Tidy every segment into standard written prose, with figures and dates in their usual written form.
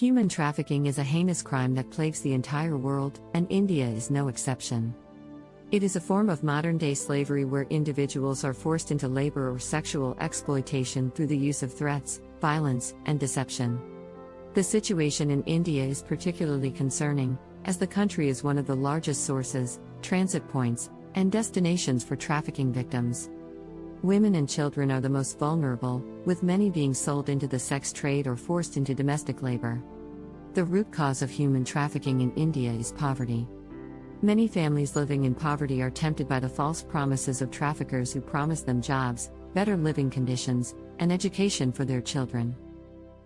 Human trafficking is a heinous crime that plagues the entire world, and India is no exception. It is a form of modern-day slavery where individuals are forced into labor or sexual exploitation through the use of threats, violence, and deception. The situation in India is particularly concerning, as the country is one of the largest sources, transit points, and destinations for trafficking victims. Women and children are the most vulnerable, with many being sold into the sex trade or forced into domestic labor. The root cause of human trafficking in India is poverty. Many families living in poverty are tempted by the false promises of traffickers who promise them jobs, better living conditions, and education for their children.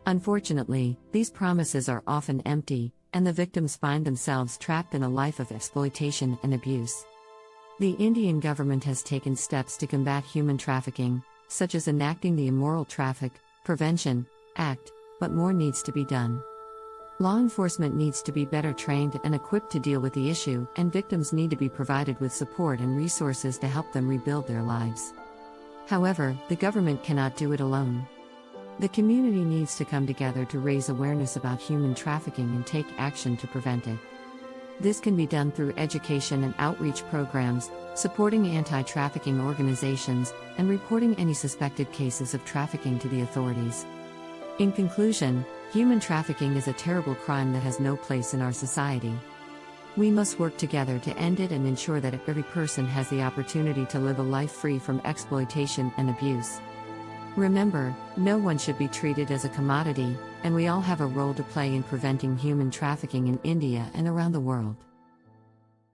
Unfortunately, these promises are often empty, and the victims find themselves trapped in a life of exploitation and abuse. The Indian government has taken steps to combat human trafficking, such as enacting the Immoral Traffic Prevention Act, but more needs to be done. Law enforcement needs to be better trained and equipped to deal with the issue, and victims need to be provided with support and resources to help them rebuild their lives. However, the government cannot do it alone. The community needs to come together to raise awareness about human trafficking and take action to prevent it. This can be done through education and outreach programs, supporting anti-trafficking organizations, and reporting any suspected cases of trafficking to the authorities. In conclusion, human trafficking is a terrible crime that has no place in our society. We must work together to end it and ensure that every person has the opportunity to live a life free from exploitation and abuse. Remember, no one should be treated as a commodity, and we all have a role to play in preventing human trafficking in India and around the world.